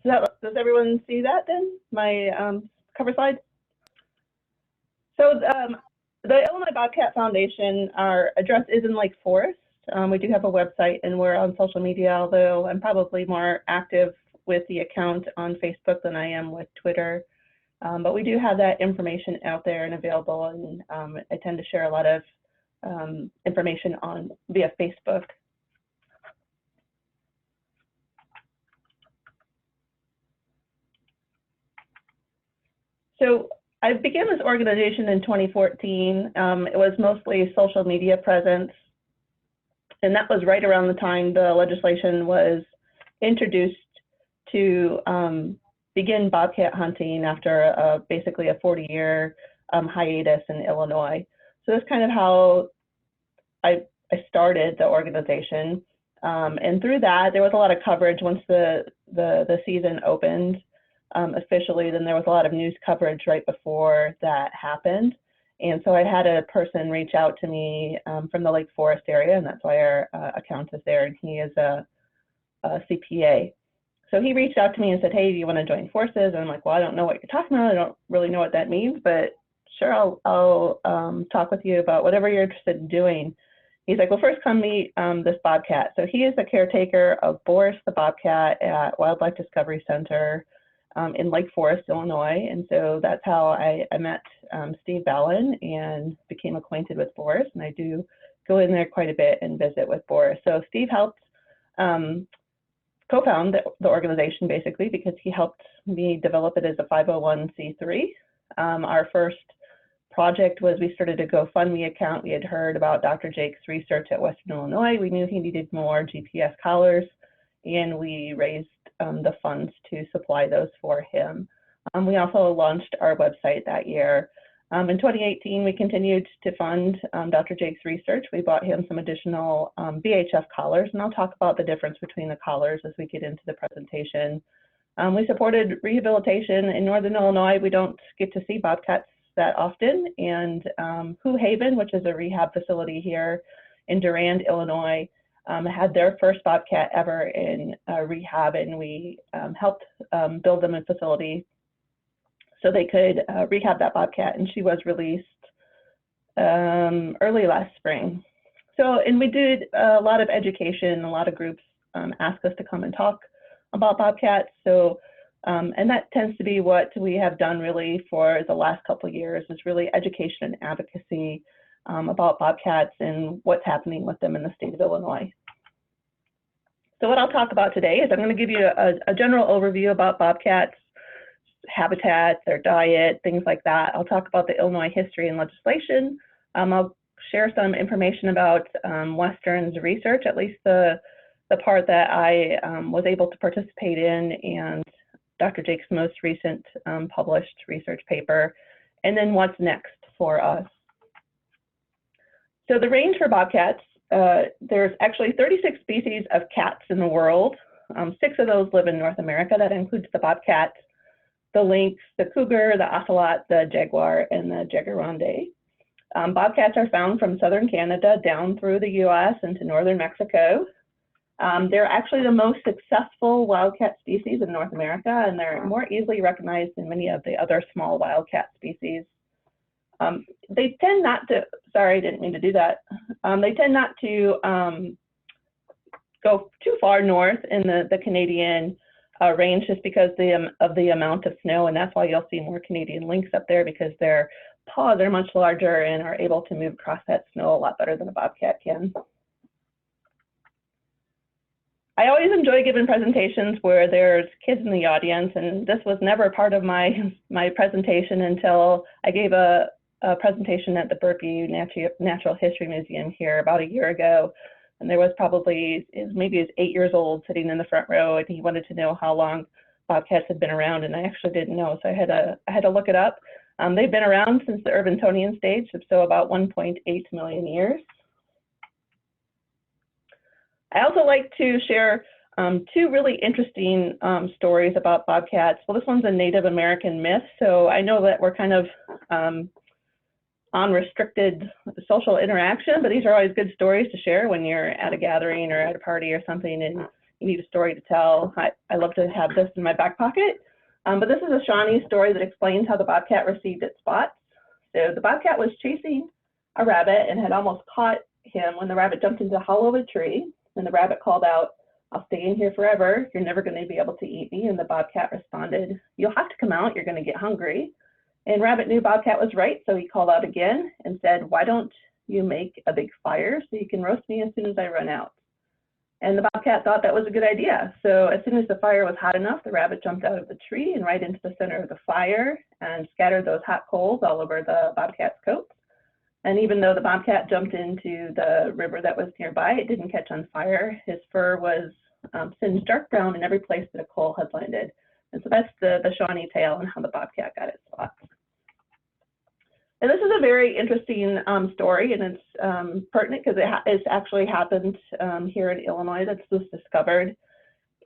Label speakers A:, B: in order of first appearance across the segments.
A: Does everyone see that then? My cover slide? So the Illinois Bobcat Foundation, our address is in Lake Forest. We do have a website and we're on social media, although I'm probably more active with the account on Facebook than I am with Twitter. But we do have that information out there and available, and I tend to share a lot of information via Facebook. So I began this organization in 2014. It was mostly social media presence, and that was right around the time the legislation was introduced to begin bobcat hunting after basically a 40-year hiatus in Illinois. So that's kind of how I started the organization. And through that, there was a lot of coverage once the season opened officially. Then there was a lot of news coverage right before that happened. And so I had a person reach out to me from the Lake Forest area, and that's why our account is there, and he is a CPA. So he reached out to me and said, hey, do you want to join forces? And I'm like, well, I don't know what you're talking about. I don't really know what that means, but sure, I'll talk with you about whatever you're interested in doing. He's like, well, first come meet this bobcat. So he is the caretaker of Boris the bobcat at Wildlife Discovery Center in Lake Forest, Illinois. And so that's how I met Steve Ballin and became acquainted with Boris. And I do go in there quite a bit and visit with Boris. So Steve helped co-found the organization basically because he helped me develop it as a 501c3. Our first project was we started a GoFundMe account. We had heard about Dr. Jake's research at Western Illinois. We knew he needed more GPS collars, and we raised the funds to supply those for him. We also launched our website that year. In 2018, we continued to fund Dr. Jake's research. We bought him some additional VHF collars, and I'll talk about the difference between the collars as we get into the presentation. We supported rehabilitation in Northern Illinois. We don't get to see bobcats that often, and Who Haven, which is a rehab facility here in Durand, Illinois, had their first bobcat ever in rehab, and we helped build them a facility so they could rehab that bobcat, and she was released early last spring. So, and we did a lot of education. A lot of groups asked us to come and talk about bobcats. So, and that tends to be what we have done really for the last couple of years, is really education and advocacy about bobcats and what's happening with them in the state of Illinois. So what I'll talk about today is I'm going to give you a general overview about bobcats, habitat, their diet, things like that. I'll talk about the Illinois history and legislation. I'll share some information about Western's research, at least the part that I was able to participate in, and Dr. Jake's most recent published research paper, and then what's next for us. So the range for bobcats, there's actually 36 species of cats in the world. 6 of those live in North America. That includes the bobcat, the lynx, the cougar, the ocelot, the jaguar, and the jaguarundi. Bobcats are found from southern Canada down through the US into northern Mexico. They're actually the most successful wildcat species in North America, and they're more easily recognized than many of the other small wildcat species. They tend not to, sorry, I didn't mean to do that. They tend not to go too far north in the Canadian range just because of the amount of snow, and that's why you'll see more Canadian lynx up there, because their paws are much larger and are able to move across that snow a lot better than a bobcat can. I always enjoy giving presentations where there's kids in the audience, and this was never part of my presentation until I gave a presentation at the WIU Natural History Museum here about a year ago. And there was probably, maybe he was 8 years old, sitting in the front row, and he wanted to know how long bobcats had been around, and I actually didn't know, so I had to look it up. They've been around since the Urbanetonian stage, so about 1.8 million years. I also like to share 2 really interesting stories about bobcats. Well, this one's a Native American myth, so I know that we're kind of on restricted social interaction, but these are always good stories to share when you're at a gathering or at a party or something, and you need a story to tell, I love to have this in my back pocket. But this is a Shawnee story that explains how the bobcat received its spots. So the bobcat was chasing a rabbit and had almost caught him when the rabbit jumped into the hollow of a tree. And the rabbit called out, "I'll stay in here forever. You're never going to be able to eat me." And the bobcat responded, "You'll have to come out. You're going to get hungry." And rabbit knew bobcat was right, so he called out again and said, "Why don't you make a big fire so you can roast me as soon as I run out?" And the bobcat thought that was a good idea. So as soon as the fire was hot enough, the rabbit jumped out of the tree and right into the center of the fire and scattered those hot coals all over the bobcat's coat. And even though the bobcat jumped into the river that was nearby, it didn't catch on fire. His fur was singed dark brown in every place that a coal had landed. And so that's the Shawnee tale and how the bobcat got its spots. And this is a very interesting story, and it's pertinent because it's actually happened here in Illinois. This was discovered.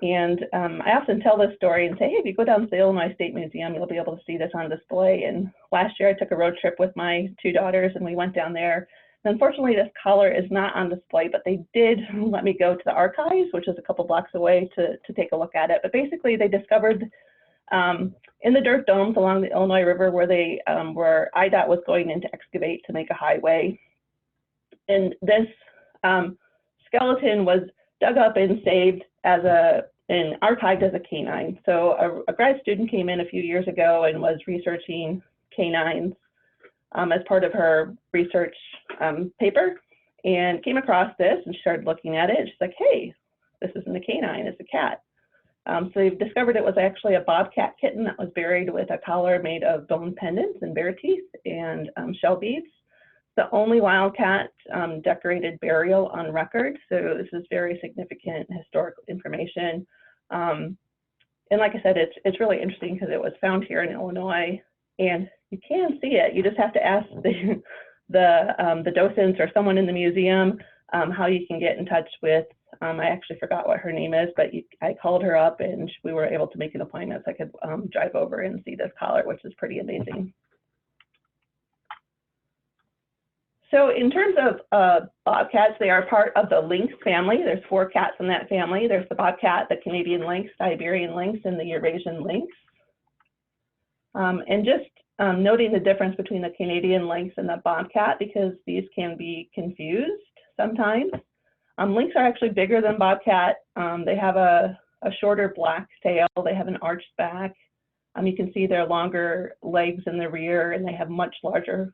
A: And I often tell this story and say, hey, if you go down to the Illinois State Museum, you'll be able to see this on display. And last year I took a road trip with my 2 daughters and we went down there. And unfortunately, this collar is not on display, but they did let me go to the archives, which is a couple blocks away, to take a look at it. But basically they discovered in the dirt domes along the Illinois River where IDOT was going in to excavate to make a highway. And this skeleton was dug up and saved as and archived as a canine. So a grad student came in a few years ago and was researching canines as part of her research paper and came across this and she started looking at it. And she's like, hey, this isn't a canine, it's a cat. So they've discovered it was actually a bobcat kitten that was buried with a collar made of bone pendants and bear teeth and shell beads. The only wildcat decorated burial on record. So this is very significant historical information. And like I said, it's really interesting because it was found here in Illinois and you can see it. You just have to ask the docents or someone in the museum how you can get in touch with. I actually forgot what her name is, but I called her up and we were able to make an appointment so I could drive over and see this collar, which is pretty amazing. So in terms of bobcats, they are part of the lynx family. There's 4 cats in that family. There's the bobcat, the Canadian lynx, Iberian lynx, and the Eurasian lynx. And just noting the difference between the Canadian lynx and the bobcat, because these can be confused sometimes. Lynx are actually bigger than bobcat. They have a shorter black tail. They have an arched back. You can see their longer legs in the rear, and they have much larger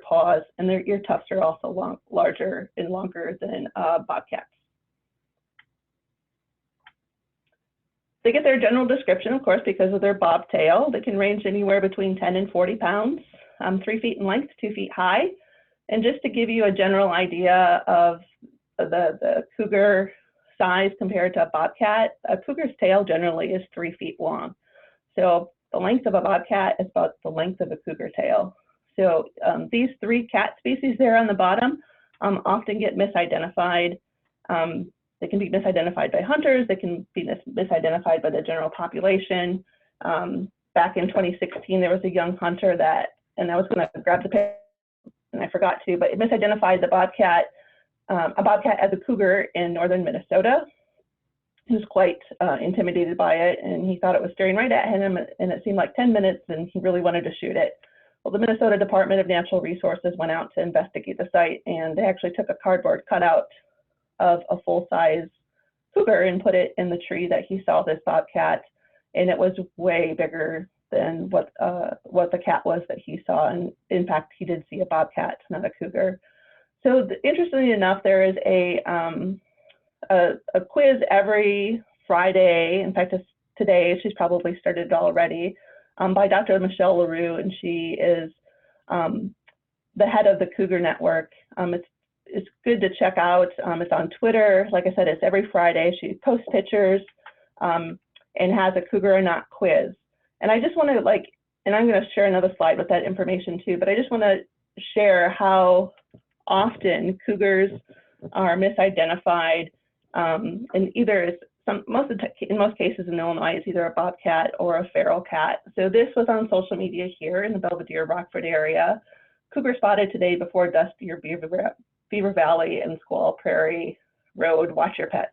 A: paws, and their ear tufts are also larger and longer than bobcats. They get their general description, of course, because of their bob tail. They can range anywhere between 10 and 40 pounds, 3 feet in length, 2 feet high. And just to give you a general idea of the cougar size compared to a bobcat, a cougar's tail generally is 3 feet long. So the length of a bobcat is about the length of a cougar tail. So these 3 cat species there on the bottom often get misidentified. They can be misidentified by hunters. They can be misidentified by the general population. Back in 2016, there was a young hunter and I was going to grab the picture and I forgot to, but it misidentified the bobcat, a bobcat as a cougar in northern Minnesota. He was quite intimidated by it, and he thought it was staring right at him, and it seemed like 10 minutes, and he really wanted to shoot it. Well, the Minnesota Department of Natural Resources went out to investigate the site, and they actually took a cardboard cutout of a full-size cougar and put it in the tree that he saw this bobcat, and it was way bigger than what the cat was that he saw, and in fact, he did see a bobcat, not a cougar. So interestingly enough, there is a quiz every Friday. In fact, it's today. She's probably started it already, by Dr. Michelle LaRue, and she is the head of the Cougar Network. It's good to check out. It's on Twitter. Like I said, it's every Friday. She posts pictures and has a Cougar or Not quiz. And I just want to and I'm going to share another slide with that information too, but I just want to share how often cougars are misidentified. And either in most cases in Illinois, it's either a bobcat or a feral cat. So this was on social media here in the Belvedere, Rockford area. Cougar spotted today before dusk near Beaver Valley and Squaw Prairie Road. Watch your pets.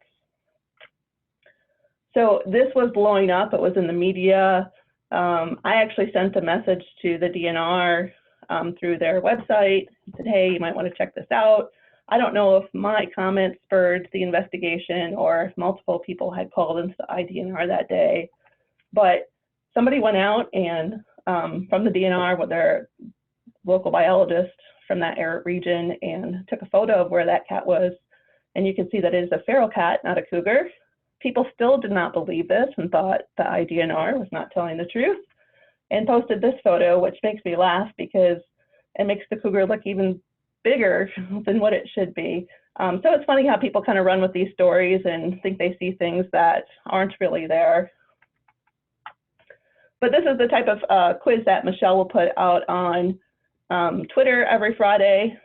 A: So this was blowing up. It was in the media. I actually sent a message to the DNR through their website and said, hey, you might want to check this out. I don't know if my comment spurred the investigation or if multiple people had called into the IDNR that day, but somebody went out and from the DNR with their local biologist from that region and took a photo of where that cat was. And you can see that it is a feral cat, not a cougar. People still did not believe this and thought the IDNR was not telling the truth and posted this photo, which makes me laugh because it makes the cougar look even bigger than what it should be. So it's funny how people kind of run with these stories and think they see things that aren't really there. But this is the type of quiz that Michelle will put out on Twitter every Friday.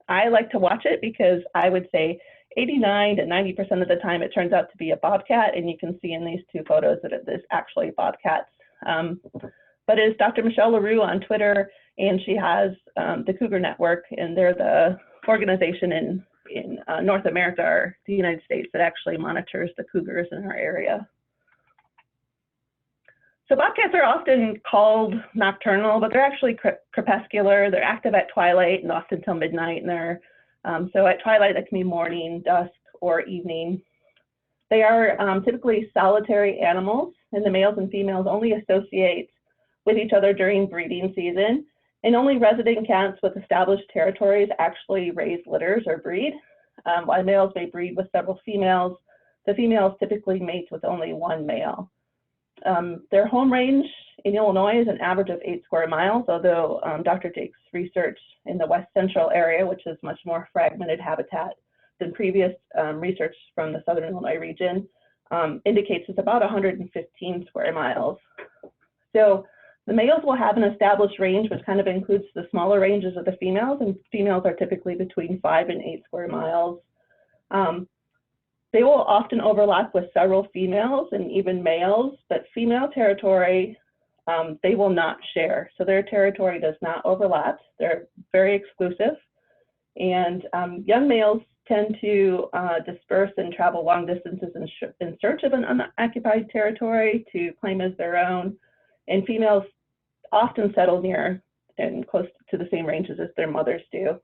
A: I like to watch it because I would say 89 to 90% of the time it turns out to be a bobcat, and you can see in these two photos that it is actually bobcats. But it's Dr. Michelle LaRue on Twitter, and she has the Cougar Network, and they're the organization in North America or the United States that actually monitors the cougars in our area. So bobcats are often called nocturnal, but they're actually crepuscular. They're active at twilight and often till midnight. And so at twilight, that can be morning, dusk, or evening. They are typically solitary animals, and the males and females only associate with each other during breeding season. And only resident cats with established territories actually raise litters or breed. While males may breed with several females, the females typically mate with only one male. Their home range in Illinois is an average of 8 square miles, although Dr. Jake's research in the West Central area, which is much more fragmented habitat than previous research from the Southern Illinois region, indicates it's about 115 square miles. So the males will have an established range, which kind of includes the smaller ranges of the females, and females are typically between 5 and 8 square miles. They will often overlap with several females and even males, but female territory, they will not share. So their territory does not overlap. They're very exclusive. And young males tend to disperse and travel long distances in search of an unoccupied territory to claim as their own. And females often settle near and close to the same ranges as their mothers do.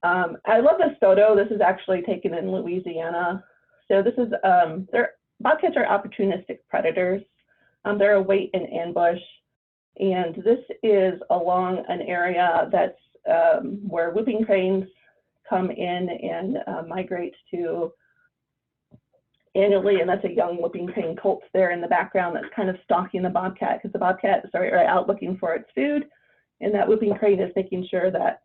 A: I love this photo. This is actually taken in Louisiana. So this is, bobcats are opportunistic predators. They're a wait and ambush. And this is along an area that's where whooping cranes come in and migrate to annually. And that's a young whooping crane colt there in the background that's kind of stalking the bobcat, because the bobcat is out looking for its food. And that whooping crane is making sure that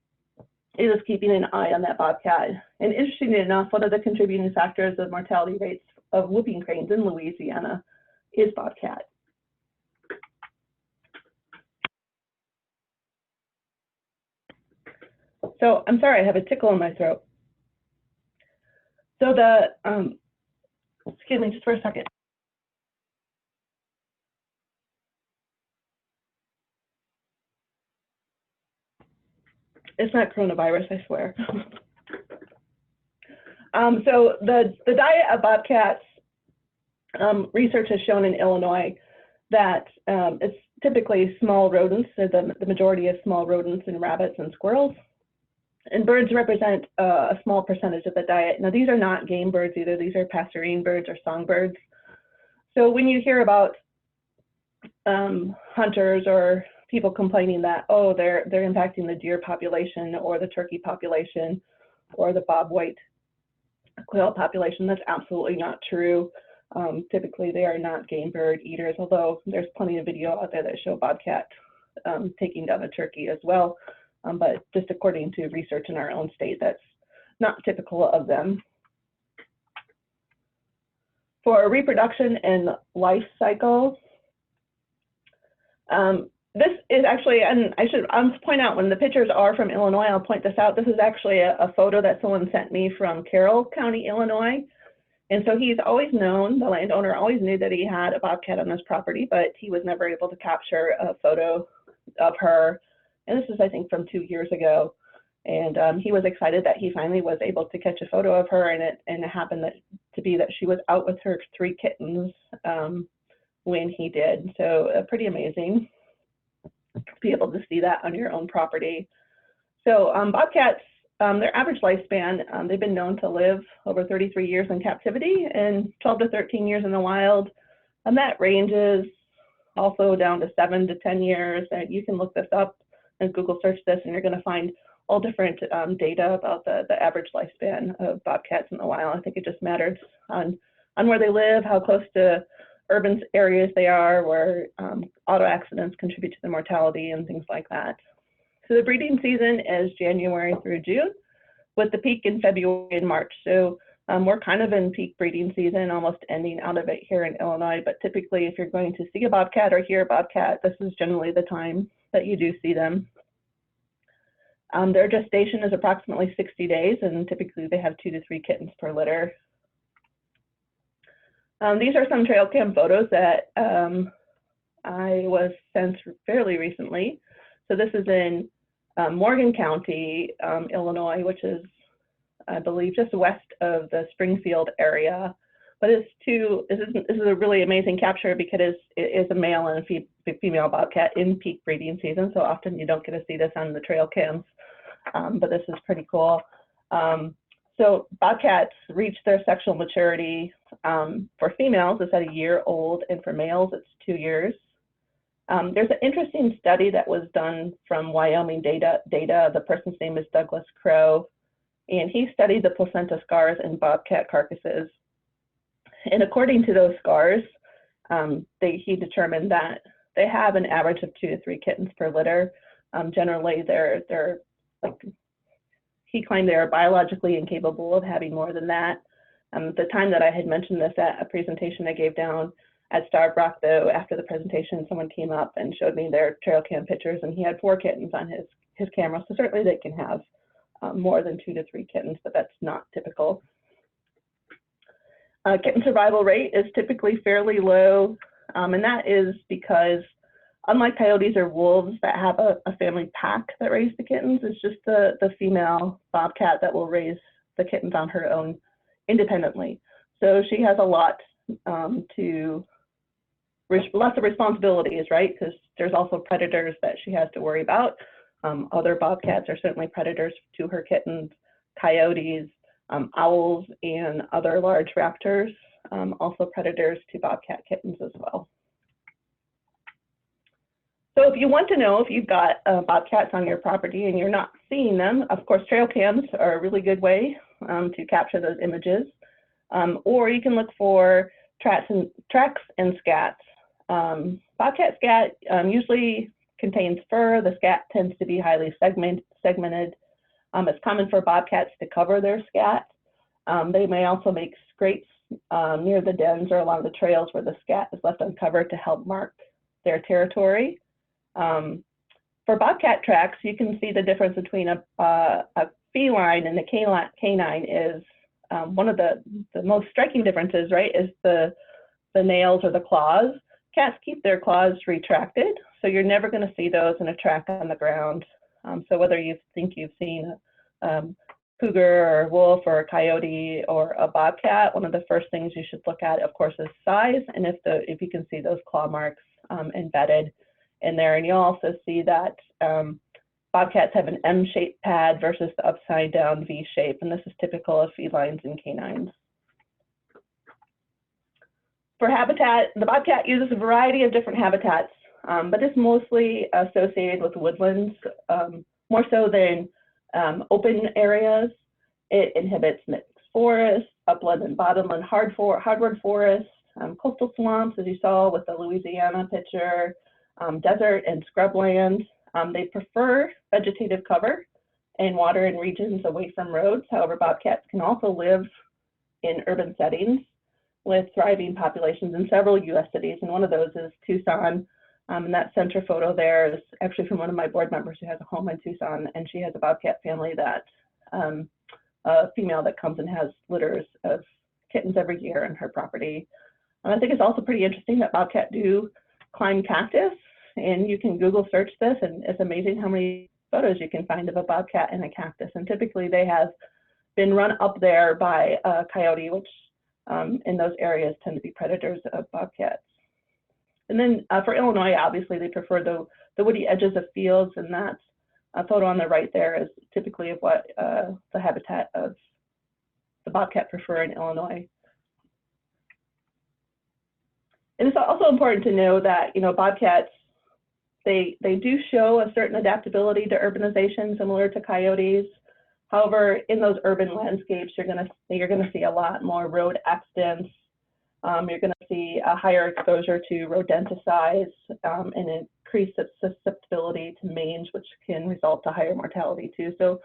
A: it is keeping an eye on that bobcat. And interestingly enough, one of the contributing factors of mortality rates of whooping cranes in Louisiana is bobcat. So I'm sorry, I have a tickle in my throat. So excuse me just for a second. It's not coronavirus, I swear. So the diet of bobcats, research has shown in Illinois that it's typically small rodents, so the majority of small rodents and rabbits and squirrels. And birds represent a small percentage of the diet. Now, these are not game birds either. These are passerine birds or songbirds. So when you hear about hunters or people complaining that, oh, they're impacting the deer population or the turkey population or the bobwhite quail population, that's absolutely not true. Typically, they are not game bird eaters, although there's plenty of video out there that show bobcat taking down a turkey as well. But just according to research in our own state, that's not typical of them. For reproduction and life cycle, this is actually, and I'll point out when the pictures are from Illinois, I'll point this out. This is actually a photo that someone sent me from Carroll County, Illinois. And so he's always known, the landowner always knew that he had a bobcat on his property, but he was never able to capture a photo of her. And this is, I think, from 2 years ago. And he was excited that he finally was able to catch a photo of her, and it happened to be that she was out with her 3 kittens when he did. So pretty amazing to be able to see that on your own property. So bobcats, their average lifespan, they've been known to live over 33 years in captivity and 12 to 13 years in the wild. And that ranges also down to 7 to 10 years. And you can look this up and Google search this, and you're going to find all different data about the average lifespan of bobcats in the wild. I think it just matters on where they live, how close to urban areas they are, where auto accidents contribute to their mortality and things like that. So the breeding season is January through June, with the peak in February and March. So we're kind of in peak breeding season, almost ending out of it here in Illinois, but typically if you're going to see a bobcat or hear a bobcat, this is generally the time that you do see them. Their gestation is approximately 60 days, and typically they have 2 to 3 kittens per litter. These are some trail cam photos that I was sent fairly recently. So this is in Morgan County, Illinois, which is, I believe, just west of the Springfield area. But this is a really amazing capture because it is a male and a female bobcat in peak breeding season. So often you don't get to see this on the trail cams, but this is pretty cool. So bobcats reach their sexual maturity. For females, it's at 1 year old, and for males, it's 2 years. There's an interesting study that was done from Wyoming data. The person's name is Douglas Crow, and he studied the placenta scars in bobcat carcasses. And according to those scars, he determined that they have an average of 2 to 3 kittens per litter. Generally, they're like, he claimed they are biologically incapable of having more than that. The time that I had mentioned this at a presentation I gave down at Starved Rock, though, after the presentation, someone came up and showed me their trail cam pictures, and he had 4 kittens on his camera. So certainly they can have more than 2 to 3 kittens, but that's not typical. Kitten survival rate is typically fairly low, and that is because unlike coyotes or wolves that have a family pack that raise the kittens, it's just the female bobcat that will raise the kittens on her own independently. So she has a lot lots of responsibilities, right? Because there's also predators that she has to worry about. Other bobcats are certainly predators to her kittens, coyotes, owls, and other large raptors, also predators to bobcat kittens as well. So if you want to know if you've got bobcats on your property and you're not seeing them, of course, trail cams are a really good way to capture those images. Or you can look for tracks and scats. Bobcat scat usually contains fur. The scat tends to be highly segmented. It's common for bobcats to cover their scat. They may also make scrapes near the dens or along the trails where the scat is left uncovered to help mark their territory. For bobcat tracks, you can see the difference between a feline and the canine is one of the most striking differences, right, is the nails or the claws. Cats keep their claws retracted, so you're never going to see those in a track on the ground. So whether you think you've seen a cougar or a wolf or a coyote or a bobcat, one of the first things you should look at, of course, is size, and if you can see those claw marks embedded in there. And you'll also see that bobcats have an M-shaped pad versus the upside down V shape, and this is typical of felines and canines. For habitat, the bobcat uses a variety of different habitats, but it's mostly associated with woodlands, more so than open areas. It inhabits mixed forests, upland and bottomland hardwood forests, coastal swamps, as you saw with the Louisiana picture, desert and scrubland. They prefer vegetative cover and water in regions away from roads. However, bobcats can also live in urban settings with thriving populations in several U.S. cities, and one of those is Tucson. And that center photo there is actually from one of my board members who has a home in Tucson, and she has a bobcat family that, a female that comes and has litters of kittens every year on her property. And I think it's also pretty interesting that bobcat do climb cactus, and you can Google search this, and it's amazing how many photos you can find of a bobcat and a cactus. And typically they have been run up there by a coyote, which in those areas tend to be predators of bobcats. And then for Illinois, obviously they prefer the woody edges of fields, and that photo on the right there is typically of what the habitat of the bobcat prefer in Illinois. And it's also important to know that, you know, bobcats, they do show a certain adaptability to urbanization similar to coyotes. However, in those urban landscapes, you're gonna see a lot more road accidents. You're gonna see a higher exposure to rodenticides and increased susceptibility to mange, which can result to higher mortality too. So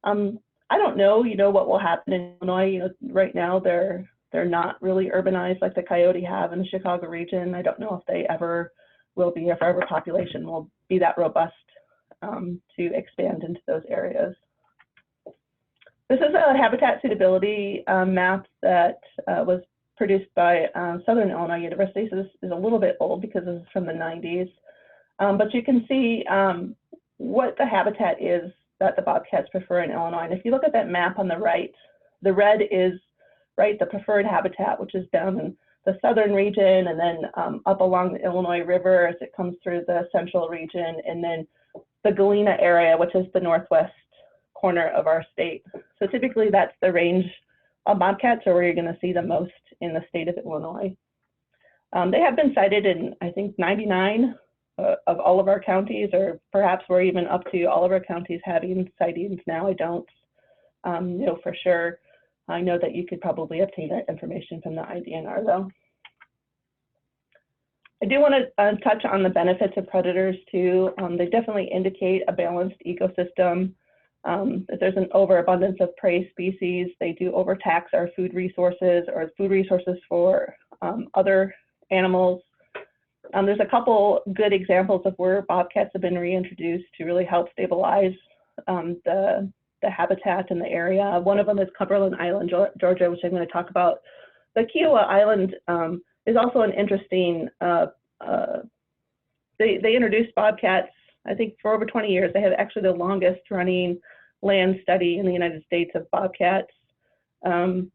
A: I don't know, you know, what will happen in Illinois. You know, right now they're not really urbanized like the coyote have in the Chicago region. I don't know if they ever will be, if our population will be that robust to expand into those areas. This is a habitat suitability map that was produced by Southern Illinois University. So this is a little bit old because this is from the 90s. But you can see what the habitat is that the bobcats prefer in Illinois. And if you look at that map on the right, the red is the preferred habitat, which is down in the southern region, and then up along the Illinois River as it comes through the central region, and then the Galena area, which is the northwest corner of our state. So typically that's the range of bobcats, or where you're going to see the most in the state of Illinois. They have been cited in, I think, 99 of all of our counties, or perhaps we're even up to all of our counties having sightings now. I don't know for sure. I know that you could probably obtain that information from the IDNR though. I do want to touch on the benefits of predators too. They definitely indicate a balanced ecosystem. If there's an overabundance of prey species, they do overtax our food resources or food resources for other animals. There's a couple good examples of where bobcats have been reintroduced to really help stabilize the habitat in the area. One of them is Cumberland Island, Georgia, which I'm going to talk about. The Kiowa Island is also an interesting, they introduced bobcats, I think, for over 20 years. They have actually the longest running land study in the United States of bobcats. And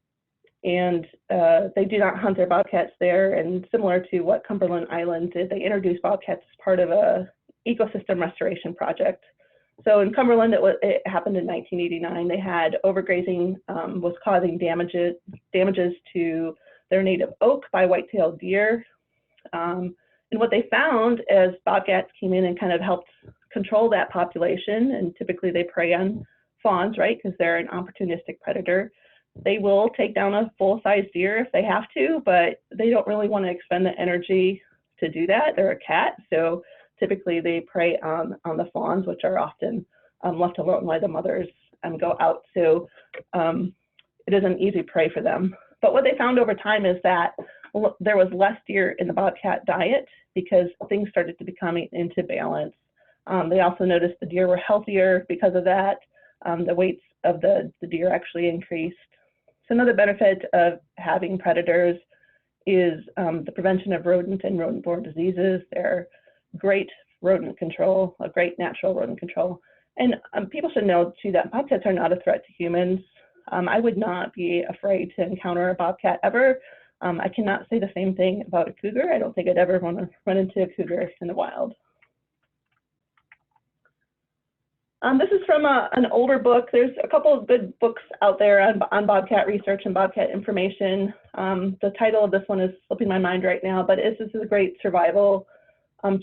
A: they do not hunt their bobcats there. And similar to what Cumberland Island did, they introduced bobcats as part of a ecosystem restoration project. So in Cumberland, it happened in 1989. They had overgrazing was causing damages to their native oak by white-tailed deer. And what they found as bobcats came in and kind of helped control that population, and typically they prey on fawns, right, because they're an opportunistic predator. They will take down a full-size deer if they have to, but they don't really want to expend the energy to do that. They're a cat, so typically they prey on the fawns, which are often left alone while the mothers go out. So it is an easy prey for them. But what they found over time is that there was less deer in the bobcat diet because things started to become into balance. They also noticed the deer were healthier because of that. The weights of the deer actually increased. So another benefit of having predators is the prevention of rodent and rodent-borne diseases. They're great rodent control, a great natural rodent control. And people should know too that bobcats are not a threat to humans. I would not be afraid to encounter a bobcat ever. I cannot say the same thing about a cougar. I don't think I'd ever want to run into a cougar in the wild. This is from an older book. There's a couple of good books out there on bobcat research and bobcat information. The title of this one is slipping my mind right now, but this is a great survival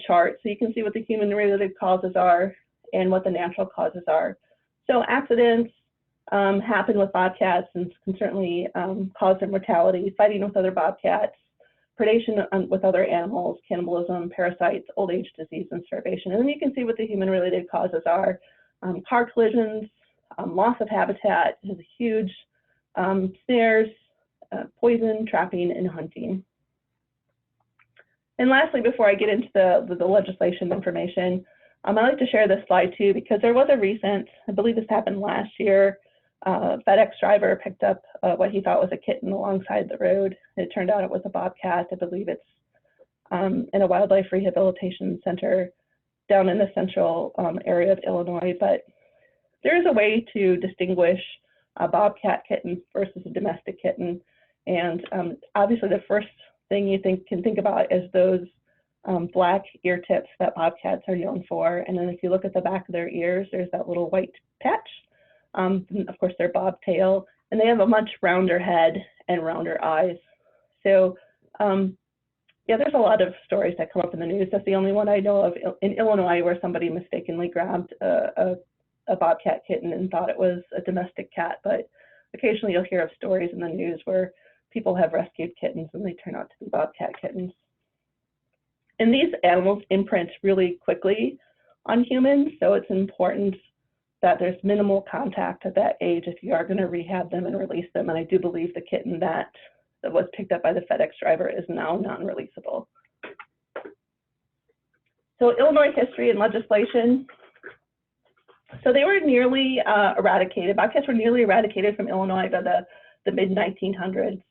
A: chart. So you can see what the human-related causes are and what the natural causes are. So accidents happen with bobcats and can certainly cause their mortality, fighting with other bobcats, predation with other animals, cannibalism, parasites, old age, disease, and starvation. And then you can see what the human-related causes are. Car collisions, loss of habitat is huge, snares, poison, trapping, and hunting. And lastly, before I get into the legislation information, I'd like to share this slide too, because there was a recent, I believe this happened last year, FedEx driver picked up what he thought was a kitten alongside the road. It turned out it was a bobcat. I believe it's in a wildlife rehabilitation center down in the central area of Illinois, but there is a way to distinguish a bobcat kitten versus a domestic kitten. And obviously the first thing you can think about is those black ear tips that bobcats are known for. And then if you look at the back of their ears, there's that little white patch. And of course, their bobtail, and they have a much rounder head and rounder eyes. So yeah, there's a lot of stories that come up in the news. That's the only one I know of in Illinois where somebody mistakenly grabbed a bobcat kitten and thought it was a domestic cat. But occasionally you'll hear of stories in the news where people have rescued kittens and they turn out to be bobcat kittens. And these animals imprint really quickly on humans, so it's important that there's minimal contact at that age if you are going to rehab them and release them. And I do believe the kitten that was picked up by the FedEx driver is now non-releasable. So Illinois history and legislation. So they were nearly eradicated. Bobcats were nearly eradicated from Illinois by the mid-1900s.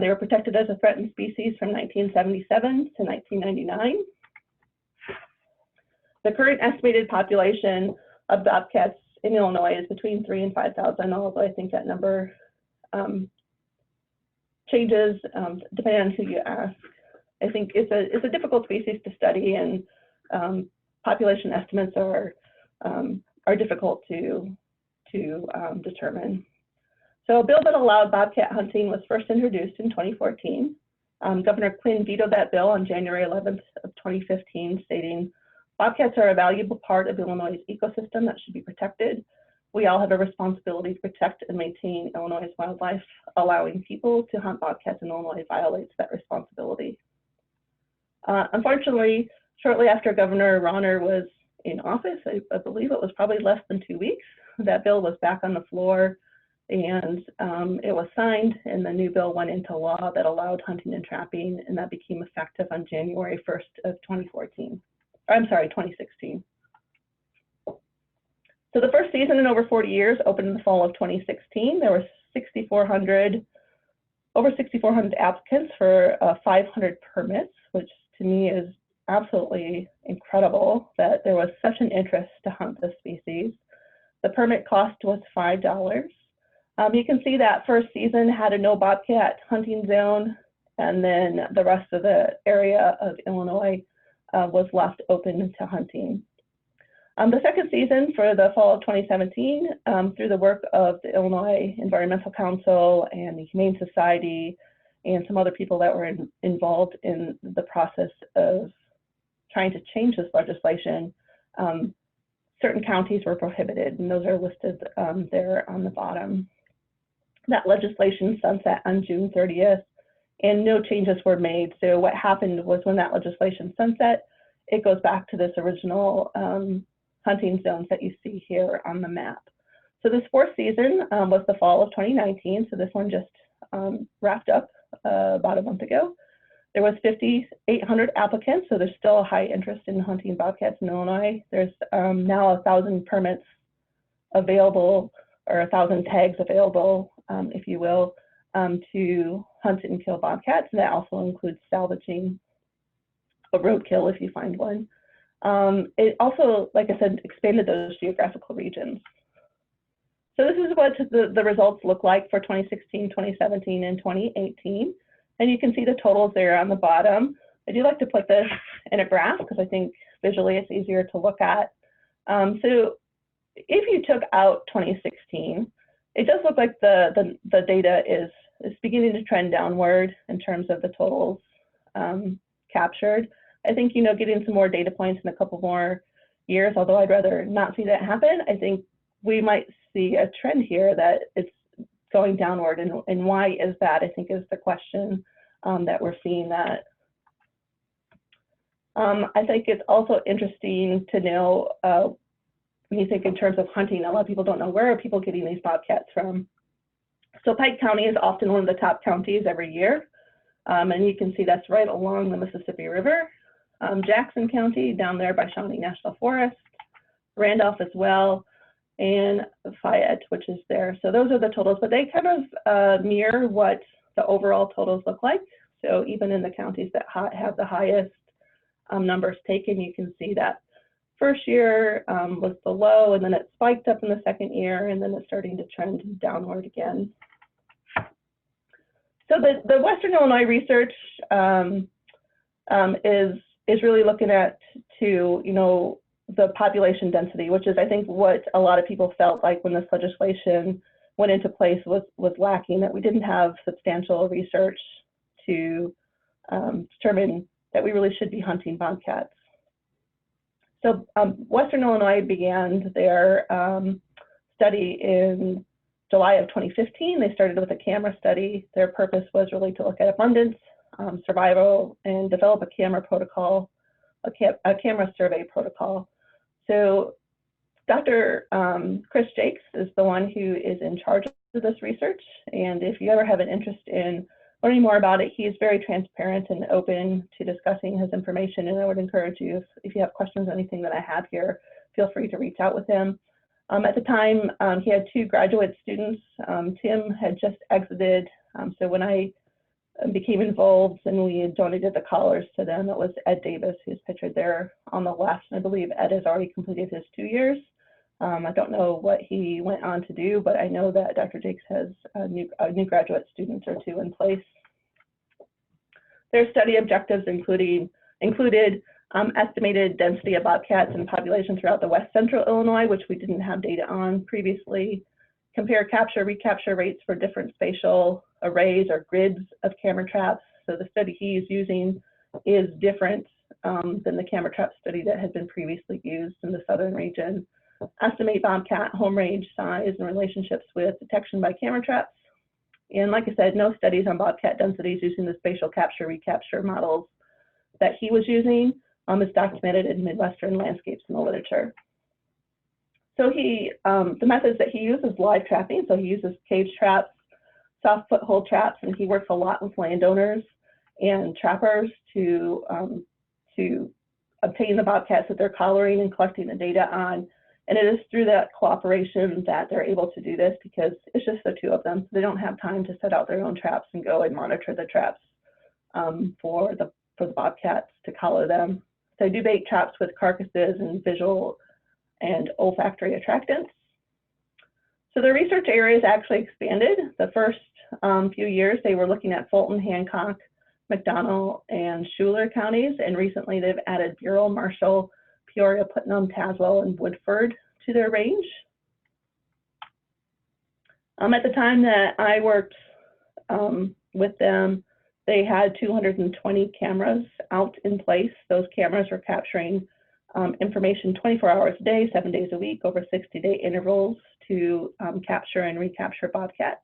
A: They were protected as a threatened species from 1977 to 1999. The current estimated population of bobcats in Illinois is between 3,000 and 5,000, although I think that number changes depending on who you ask. I think it's a difficult species to study, and population estimates are difficult to determine. So a bill that allowed bobcat hunting was first introduced in 2014. Governor Quinn vetoed that bill on January 11th of 2015, stating, "Bobcats are a valuable part of Illinois' ecosystem that should be protected. We all have a responsibility to protect and maintain Illinois' wildlife. Allowing people to hunt bobcats in Illinois violates that responsibility." Unfortunately, shortly after Governor Rauner was in office, I believe it was probably less than 2 weeks, that bill was back on the floor, and it was signed, and the new bill went into law that allowed hunting and trapping, and that became effective on January 1st of 2016. So the first season in over 40 years opened in the fall of 2016. There were over 6,400 applicants for 500 permits, which to me is absolutely incredible that there was such an interest to hunt this species. The permit cost was $5. You can see that first season had a no bobcat hunting zone, and then the rest of the area of Illinois was left open to hunting. The second season, for the fall of 2017, through the work of the Illinois Environmental Council and the Humane Society and some other people that were involved in the process of trying to change this legislation, certain counties were prohibited, and those are listed there on the bottom. That legislation sunset on June 30th, and no changes were made. So what happened was when that legislation sunset, it goes back to this original hunting zones that you see here on the map. So this fourth season was the fall of 2019. So this one just wrapped up about a month ago. There was 5,800 applicants, so there's still a high interest in hunting bobcats in Illinois. There's now 1,000 permits available, or 1,000 tags available, if you will, to hunt and kill bobcats. And that also includes salvaging a roadkill if you find one. It also, like I said, expanded those geographical regions. So this is what the results look like for 2016, 2017, and 2018. And you can see the totals there on the bottom. I do like to put this in a graph because I think visually it's easier to look at. So if you took out 2016, it does look like the data is beginning to trend downward in terms of the totals captured. I think, getting some more data points in a couple more years, although I'd rather not see that happen, I think we might see a trend here that it's going downward. And why is that, I think, is the question that we're seeing that. I think it's also interesting to know when you think in terms of hunting, a lot of people don't know, where are people getting these bobcats from? So Pike County is often one of the top counties every year. And you can see that's right along the Mississippi River. Jackson County down there by Shawnee National Forest, Randolph as well, and Fayette, which is there. So those are the totals, but they kind of mirror what the overall totals look like. So even in the counties that have the highest numbers taken, you can see that first year was the low, and then it spiked up in the second year, and then it's starting to trend downward again. So the Western Illinois research is really looking at the population density, which is I think what a lot of people felt like when this legislation went into place was lacking, that we didn't have substantial research to determine that we really should be hunting bobcats. So Western Illinois began their study in July of 2015. They started with a camera study. Their purpose was really to look at abundance, survival, and develop a camera protocol, a camera survey protocol. So Dr. Chris Jakes is the one who is in charge of this research. And if you ever have an interest in learning more about it, he's very transparent and open to discussing his information. And I would encourage you, if you have questions, anything that I have here, feel free to reach out with him. At the time, he had 2 graduate students. Tim had just exited. So when I became involved and we donated the collars to them, it was Ed Davis, who's pictured there on the left. And I believe Ed has already completed his 2 years. I don't know what he went on to do, but I know that Dr. Jakes has a new graduate student or 2 in place. Their study objectives included estimated density of bobcats and population throughout the West Central Illinois, which we didn't have data on previously, compare capture, recapture rates for different spatial arrays or grids of camera traps. So the study he's using is different than the camera trap study that had been previously used in the southern region. Estimate bobcat home range size and relationships with detection by camera traps. And like I said, no studies on bobcat densities using the spatial capture, recapture models that he was using is documented in Midwestern landscapes in the literature. So the methods that he uses live trapping. So he uses cage traps, soft foothold traps, and he works a lot with landowners and trappers to obtain the bobcats that they're collaring and collecting the data on. And it is through that cooperation that they're able to do this, because it's just the 2 of them. So they don't have time to set out their own traps and go and monitor the traps for the bobcats to collar them. So they do bait traps with carcasses and visual and olfactory attractants. So the research areas actually expanded. The first few years, they were looking at Fulton, Hancock, McDonald, and Schuyler counties. And recently they've added Bureau, Marshall, Peoria, Putnam, Tazewell, and Woodford to their range. At the time that I worked with them, they had 220 cameras out in place. Those cameras were capturing information 24 hours a day, 7 days a week, over 60-day intervals to capture and recapture bobcats.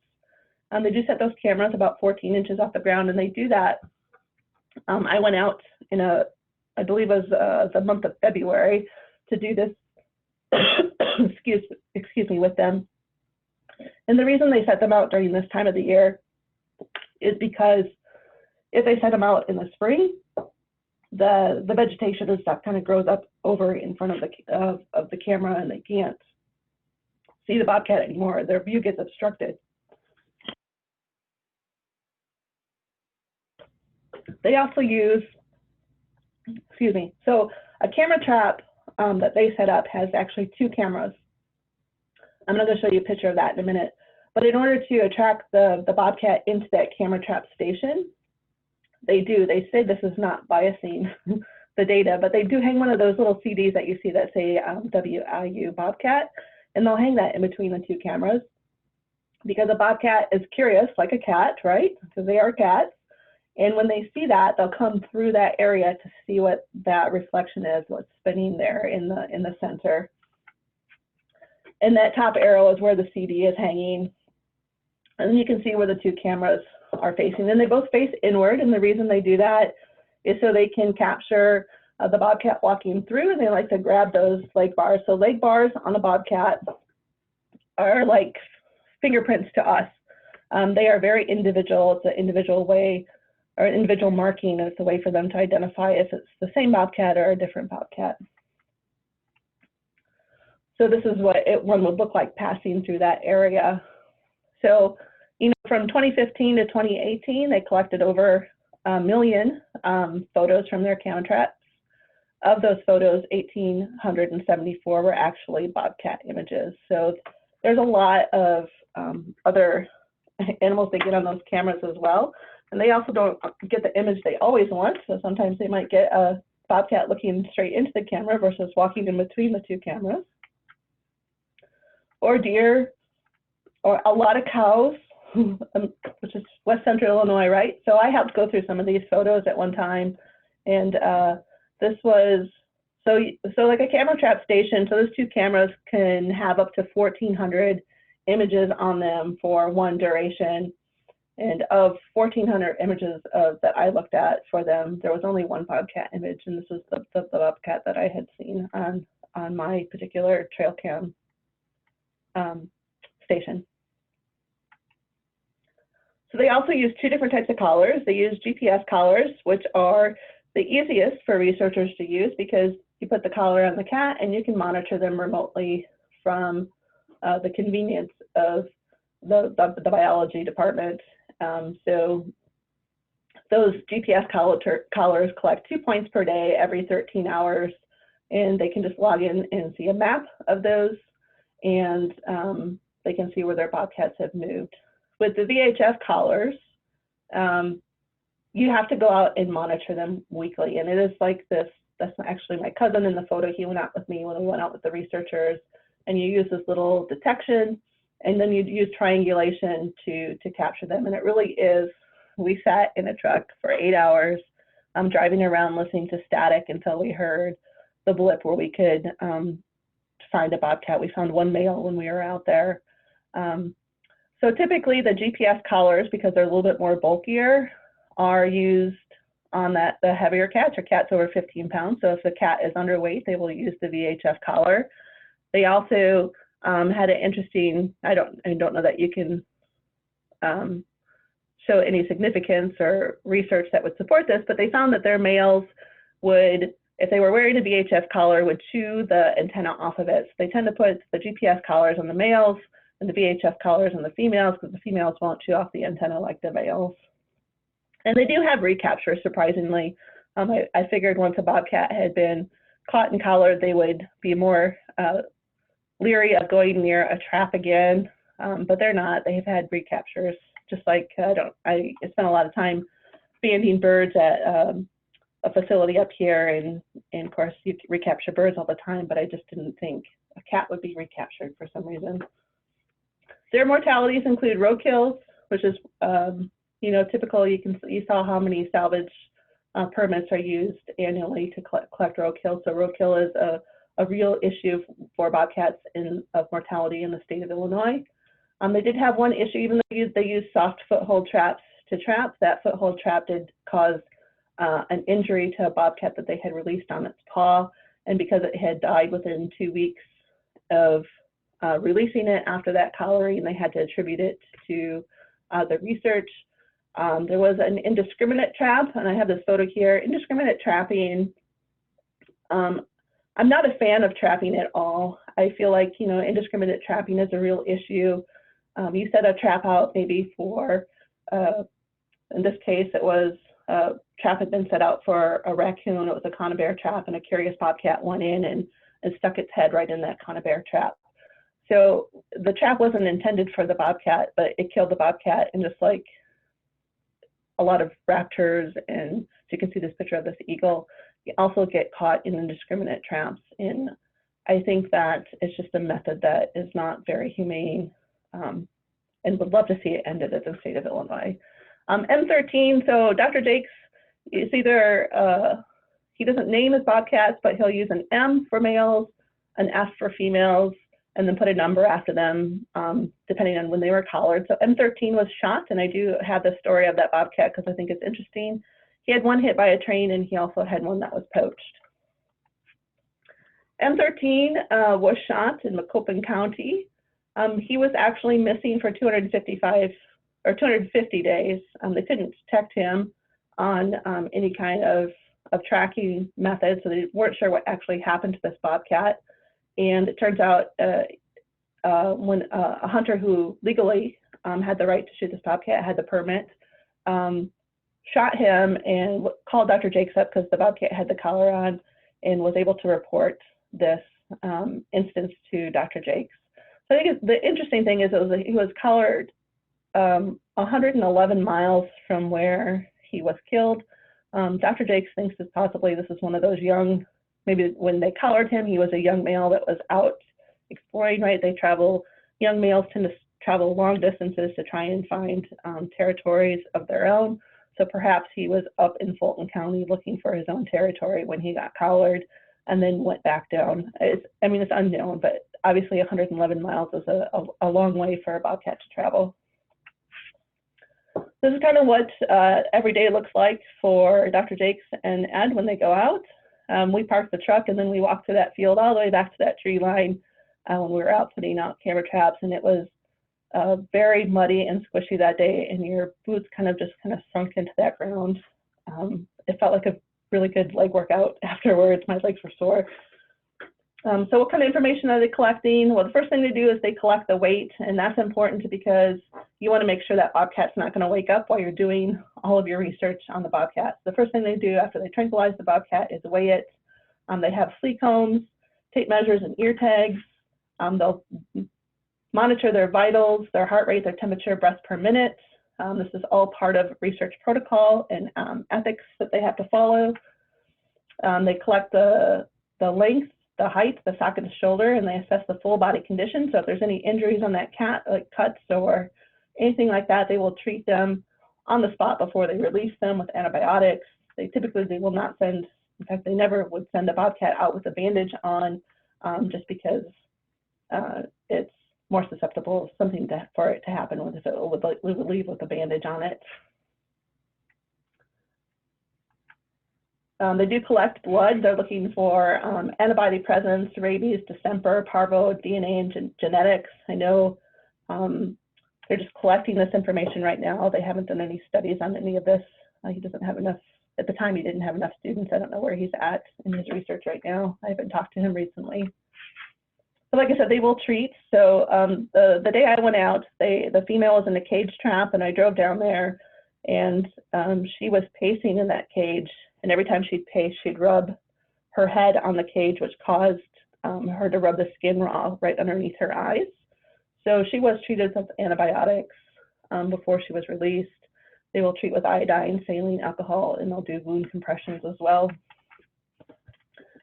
A: They do set those cameras about 14 inches off the ground, and they do that. I went out in I believe it was the month of February to do this, excuse me, with them. And the reason they set them out during this time of the year is because if they set them out in the spring, the vegetation and stuff kind of grows up over in front of the camera, and they can't see the bobcat anymore. Their view gets obstructed. They also use, excuse me, so a camera trap that they set up has actually 2 cameras. I'm going to show you a picture of that in a minute. But in order to attract the bobcat into that camera trap station, they say this is not biasing the data, but they do hang one of those little CDs that you see that say WIU Bobcat, and they'll hang that in between the 2 cameras, because a bobcat is curious, like a cat, right? Because they are cats. And when they see that, they'll come through that area to see what that reflection is, what's spinning there in the center. And that top arrow is where the CD is hanging. And then you can see where the 2 cameras are facing. And they both face inward, and the reason they do that is so they can capture the bobcat walking through, and they like to grab those leg bars. So leg bars on a bobcat are like fingerprints to us. They are very individual. It's an individual way, or an individual marking. It's a way for them to identify if it's the same bobcat or a different bobcat. So this is what one would look like passing through that area. So, from 2015 to 2018, they collected over 1 million photos from their camera traps. of those photos, 1,874 were actually bobcat images. So there's a lot of other animals they get on those cameras as well. And they also don't get the image they always want. So sometimes they might get a bobcat looking straight into the camera versus walking in between the two cameras. Or deer, or a lot of cows, which is West Central Illinois, right? So I helped go through some of these photos at one time. And this was, so like a camera trap station, so those two cameras can have up to 1,400 images on them for one duration. And of 1,400 images that I looked at for them, there was only one bobcat image, and this was the bobcat that I had seen on my particular trail cam station. So they also use two different types of collars. They use GPS collars, which are the easiest for researchers to use because you put the collar on the cat and you can monitor them remotely from the convenience of the biology department. So those GPS collars collect 2 points per day every 13 hours, and they can just log in and see a map of those, and they can see where their bobcats have moved. With the VHF collars, you have to go out and monitor them weekly, and it is like this. That's actually my cousin in the photo. He went out with me when we went out with the researchers, and you use this little detection, and then you use triangulation to capture them. And it really is, we sat in a truck for 8 hours, driving around listening to static until we heard the blip where we could find a bobcat. We found one male when we were out there. So typically the GPS collars, because they're a little bit more bulkier, are used on the heavier cats or cats over 15 pounds. So if the cat is underweight, they will use the VHF collar. They also had an interesting, I don't know that you can show any significance or research that would support this, but they found that their males would, if they were wearing a VHF collar, would chew the antenna off of it. So they tend to put the GPS collars on the males and the VHF collars on the females because the females won't chew off the antenna like the males. And they do have recapture, surprisingly. I figured once a bobcat had been caught and collared, they would be more leery of going near a trap again, but they're not. They have had recaptures, just like I spent a lot of time banding birds at a facility up here, and of course you recapture birds all the time, but I just didn't think a cat would be recaptured for some reason. Their mortalities include roadkills, which is typical. You saw how many salvage permits are used annually to collect roadkill. So roadkill is a real issue for bobcats of mortality in the state of Illinois. They did have one issue, even though they used soft foothold traps to trap. That foothold trap did cause an injury to a bobcat that they had released on its paw, and because it had died within 2 weeks of releasing it after that collaring, they had to attribute it to the research. There was an indiscriminate trap, and I have this photo here. Indiscriminate trapping, I'm not a fan of trapping at all. I feel like, indiscriminate trapping is a real issue. You set a trap out maybe for, in this case, it was a trap had been set out for a raccoon. It was a conibear trap, and a curious bobcat went in and stuck its head right in that conibear trap. So the trap wasn't intended for the bobcat, but it killed the bobcat, and just like a lot of raptors, and you can see this picture of this eagle, you also get caught in indiscriminate traps. And I think that it's just a method that is not very humane, and would love to see it ended in the state of Illinois. M13, so Dr. Jakes is either, he doesn't name his bobcats, but he'll use an M for males, an F for females, and then put a number after them, depending on when they were collared. So M13 was shot, and I do have the story of that bobcat because I think it's interesting. He had one hit by a train, and he also had one that was poached. M13 was shot in Macoupin County. He was actually missing for 250 days. They couldn't detect him on any kind of tracking method, so they weren't sure what actually happened to this bobcat. And it turns out when a hunter who legally had the right to shoot this bobcat, had the permit, shot him and called Dr. Jakes up because the bobcat had the collar on, and was able to report this instance to Dr. Jakes. So I think the interesting thing is he was collared 111 miles from where he was killed. Dr. Jakes thinks that possibly this is one of those young, maybe when they collared him, he was a young male that was out exploring, right? Young males tend to travel long distances to try and find territories of their own. So perhaps he was up in Fulton County looking for his own territory when he got collared and then went back down. It's unknown, but obviously 111 miles is a long way for a bobcat to travel. This is kind of what every day looks like for Dr. Jakes and Ed when they go out. We park the truck and then we walk through that field all the way back to that tree line when we were out putting out camera traps, and it was very muddy and squishy that day, and your boots kind of sunk into that ground. It felt like a really good leg workout afterwards. My legs were sore. So what kind of information are they collecting? Well, the first thing they do is they collect the weight, and that's important because you want to make sure that bobcat's not going to wake up while you're doing all of your research on the bobcat. The first thing they do after they tranquilize the bobcat is weigh it. They have flea combs, tape measures, and ear tags. They'll monitor their vitals, their heart rate, their temperature, breaths per minute. This is all part of research protocol and ethics that they have to follow. They collect the length, the height, the socket of the shoulder, and they assess the full body condition. So if there's any injuries on that cat, like cuts or anything like that, they will treat them on the spot before they release them with antibiotics. They will not send, in fact, they never would send a bobcat out with a bandage on just because it's more susceptible for it to happen if it would leave with a bandage on it. They do collect blood. They're looking for antibody presence, rabies, distemper, parvo, DNA, and genetics. I know they're just collecting this information right now. They haven't done any studies on any of this. He doesn't have enough, at the time he didn't have enough students. I don't know where he's at in his research right now. I haven't talked to him recently. But like I said, they will treat. So the day I went out, the female was in a cage trap, and I drove down there, and she was pacing in that cage. And every time she'd pace, she'd rub her head on the cage, which caused her to rub the skin raw right underneath her eyes. So she was treated with antibiotics before she was released. They will treat with iodine, saline, alcohol, and they'll do wound compressions as well.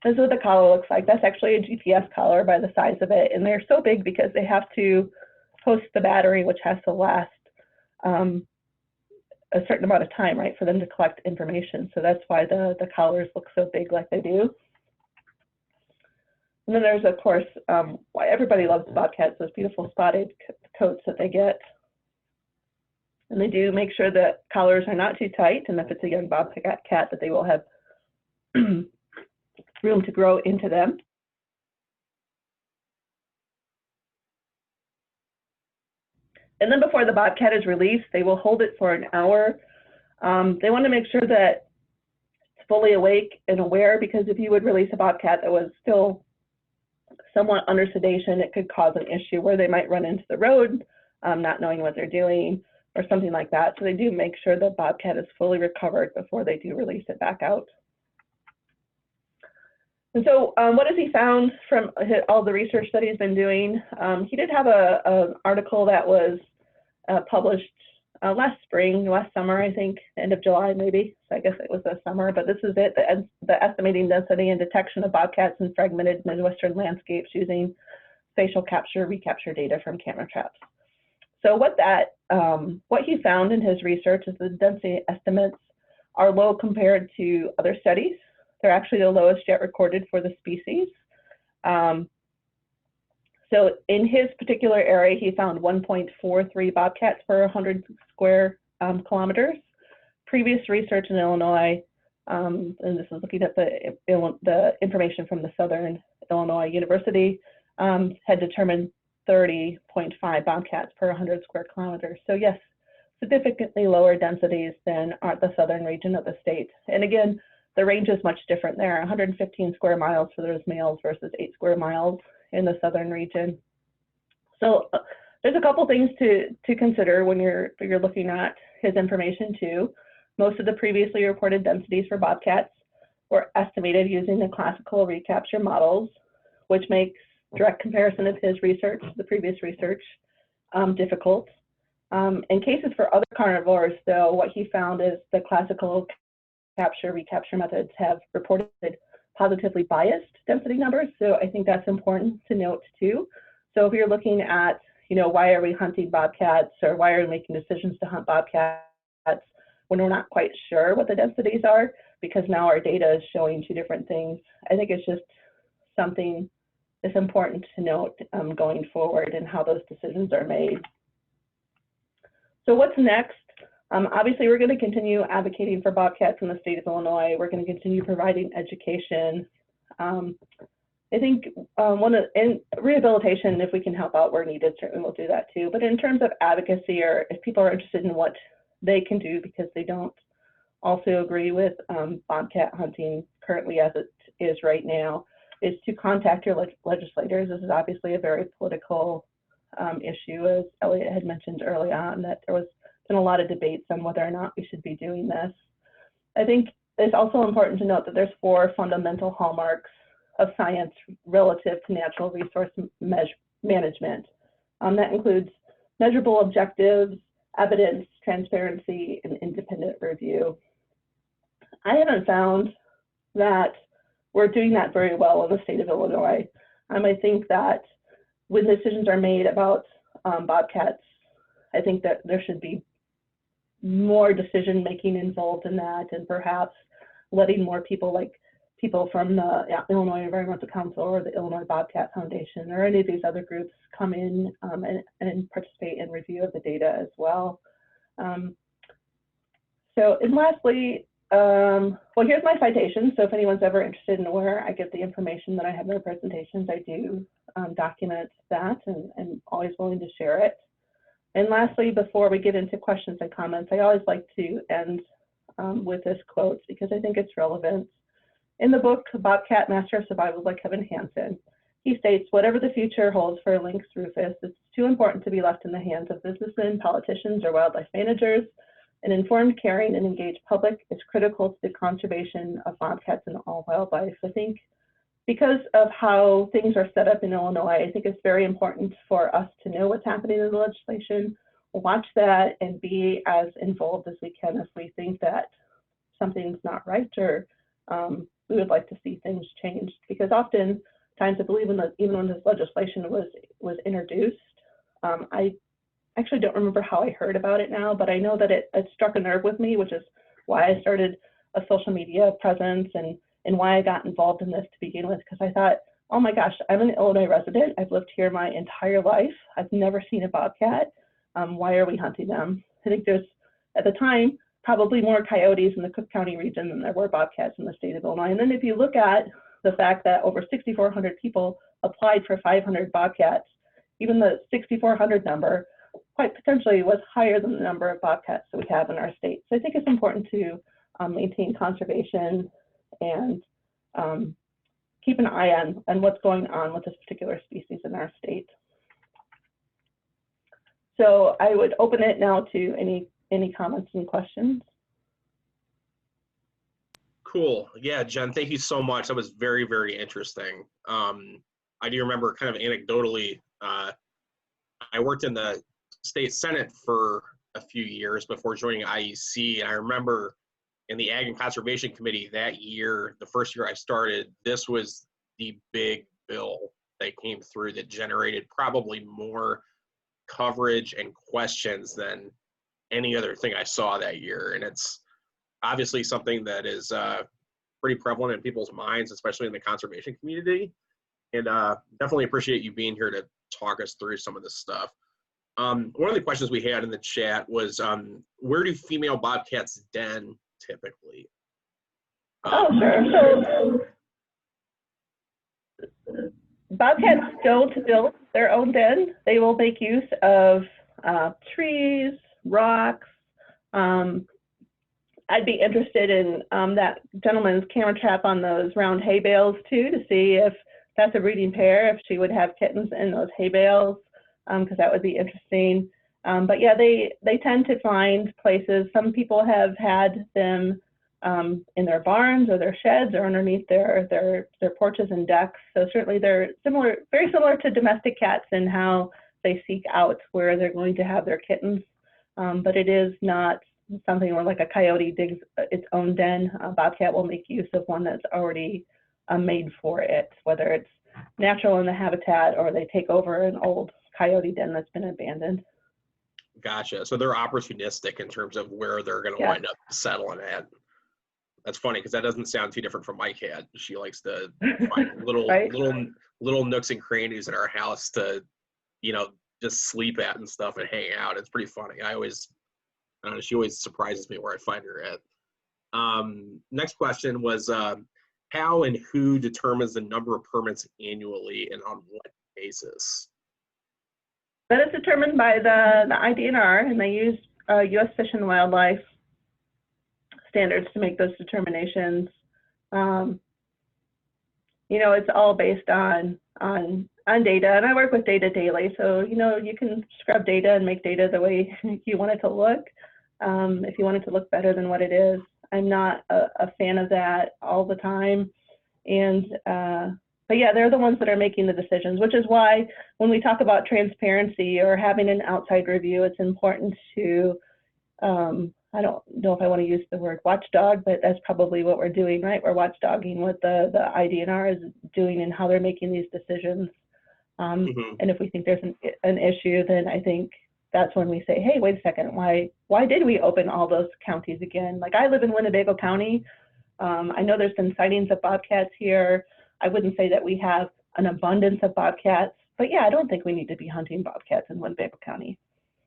A: This is what the collar looks like. That's actually a GPS collar by the size of it. And they're so big because they have to post the battery, which has to last a certain amount of time, right, for them to collect information. So that's why the collars look so big like they do. And then there's, of course, why everybody loves bobcats, those beautiful spotted coats that they get. And they do make sure that collars are not too tight, and if it's a young bobcat cat, that they will have room to grow into them. And then before the bobcat is released, they will hold it for an hour. They want to make sure that it's fully awake and aware, because if you would release a bobcat that was still somewhat under sedation, it could cause an issue where they might run into the road, not knowing what they're doing or something like that. So they do make sure the bobcat is fully recovered before they do release it back out. And so what has he found from all the research that he's been doing? He did have an article that was published last summer, I think, end of July maybe. So I guess it was the summer, but this is it, the estimating density and detection of bobcats in fragmented Midwestern landscapes using facial capture, recapture data from camera traps. So what he found in his research is the density estimates are low compared to other studies. They're actually the lowest yet recorded for the species. So in his particular area, he found 1.43 bobcats per 100 square kilometers. Previous research in Illinois, and this is looking at the information from the Southern Illinois University, had determined 30.5 bobcats per 100 square kilometers. So yes, significantly lower densities than the southern region of the state. And again, the range is much different there, 115 square miles for those males versus 8 square miles in the southern region. So there's a couple things to consider when you're looking at his information too. Most of the previously reported densities for bobcats were estimated using the classical recapture models, which makes direct comparison of his research to the previous research difficult. In cases for other carnivores, though, what he found is the classical recapture methods have reported positively biased density numbers. So I think that's important to note too. So if you're looking at, why are we hunting bobcats, or why are we making decisions to hunt bobcats when we're not quite sure what the densities are, because now our data is showing two different things, I think it's just something that's important to note going forward and how those decisions are made. So what's next? Obviously, we're going to continue advocating for bobcats in the state of Illinois. We're going to continue providing education. I think in rehabilitation, if we can help out where needed, certainly we'll do that too. But in terms of advocacy, or if people are interested in what they can do because they don't also agree with bobcat hunting currently as it is right now, is to contact your legislators. This is obviously a very political issue, as Elliot had mentioned early on, that there was been a lot of debates on whether or not we should be doing this. I think it's also important to note that there's 4 fundamental hallmarks of science relative to natural resource management. That includes measurable objectives, evidence, transparency, and independent review. I haven't found that we're doing that very well in the state of Illinois. I think that when decisions are made about bobcats, I think that there should be more decision making involved in that, and perhaps letting more people, like people from the Illinois Environmental Council or the Illinois Bobcat Foundation or any of these other groups come in and participate in review of the data as well. And lastly, well, here's my citation. So if anyone's ever interested in where I get the information that I have in the presentations, I do document that and always willing to share it. And lastly, before we get into questions and comments, I always like to end with this quote because I think it's relevant. In the book, Bobcat Master of Survival by Kevin Hansen, he states, whatever the future holds for Lynx rufus, it's too important to be left in the hands of businessmen, politicians, or wildlife managers. An informed, caring, and engaged public is critical to the conservation of bobcats and all wildlife. I think because of how things are set up in Illinois, I think it's very important for us to know what's happening in the legislation, watch that, and be as involved as we can if we think that something's not right or we would like to see things changed. Because oftentimes, I believe even when this legislation was introduced, I actually don't remember how I heard about it now, but I know that it struck a nerve with me, which is why I started a social media presence and why I got involved in this to begin with, because I thought, oh my gosh, I'm an Illinois resident. I've lived here my entire life. I've never seen a bobcat. Why are we hunting them? I think there's, at the time, probably more coyotes in the Cook County region than there were bobcats in the state of Illinois. And then if you look at the fact that over 6,400 people applied for 500 bobcats, even the 6,400 number quite potentially was higher than the number of bobcats that we have in our state. So I think it's important to maintain conservation and keep an eye on what's going on with this particular species in our state. So I would open it now to any comments and questions.
B: Cool. Yeah, Jen, thank you so much. That was very, very interesting. I do remember kind of anecdotally, I worked in the state Senate for a few years before joining IEC. And I remember in the Ag and Conservation Committee that year, the first year I started, this was the big bill that came through that generated probably more coverage and questions than any other thing I saw that year. And it's obviously something that is pretty prevalent in people's minds, especially in the conservation community. And definitely appreciate you being here to talk us through some of this stuff. One of the questions we had in the chat was, where do female bobcats den typically?
A: Sure. So bobcats don't build their own den. They will make use of trees, rocks. I'd be interested in that gentleman's camera trap on those round hay bales too, to see if that's a breeding pair, if she would have kittens in those hay bales, because that would be interesting. But yeah, they tend to find places. Some people have had them in their barns or their sheds or underneath their porches and decks. So certainly they're similar, very similar to domestic cats in how they seek out where they're going to have their kittens. But it is not something where like a coyote digs its own den. A bobcat will make use of one that's already made for it, whether it's natural in the habitat or they take over an old coyote den that's been abandoned.
B: Gotcha. So they're opportunistic in terms of where they're going to wind up settling at. That's funny because that doesn't sound too different from my cat. She likes to find little
A: right?
B: little nooks and crannies in our house to, you know, just sleep at and stuff and hang out. It's pretty funny. She always surprises me where I find her at. Next question was, how and who determines the number of permits annually and on what basis?
A: That is determined by the IDNR, and they use U.S. Fish and Wildlife standards to make those determinations. You know, it's all based on data, and I work with data daily. So, you know, you can scrub data and make data the way you want it to look. If you want it to look better than what it is. I'm not a fan of that all the time. And, but yeah, they're the ones that are making the decisions, which is why when we talk about transparency or having an outside review, it's important to, I don't know if I want to use the word watchdog, but that's probably what we're doing, right? We're watchdogging what the IDNR is doing and how they're making these decisions. And if we think there's an issue, then I think that's when we say, hey, wait a second, why did we open all those counties again? Like I live in Winnebago County. I know there's been sightings of bobcats here. I wouldn't say that we have an abundance of bobcats, but yeah, I don't think we need to be hunting bobcats in Winnebago County.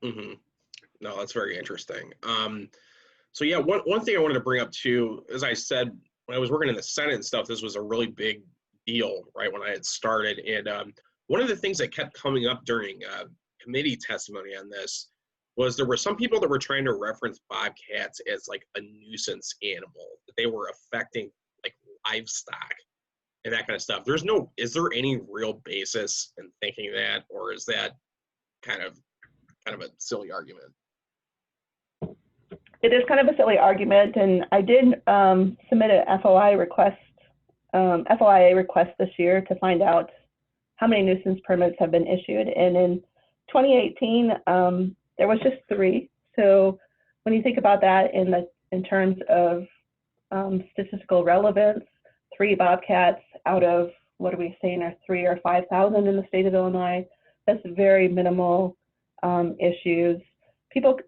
B: No, that's very interesting. So yeah, one thing I wanted to bring up too, as I said, when I was working in the Senate and stuff, this was a really big deal, right, when I had started. And one of the things that kept coming up during committee testimony on this was there were some people that were trying to reference bobcats as like a nuisance animal, that they were affecting like livestock and that kind of stuff. Is there any real basis in thinking that, or is that kind of a silly argument?
A: It is kind of a silly argument, and I did submit a FOIA request this year to find out how many nuisance permits have been issued. And in 2018, there was just 3. So when you think about that in terms of statistical relevance, 3 bobcats out of, what are we saying, are 3,000 or 5,000 in the state of Illinois. That's very minimal issues. People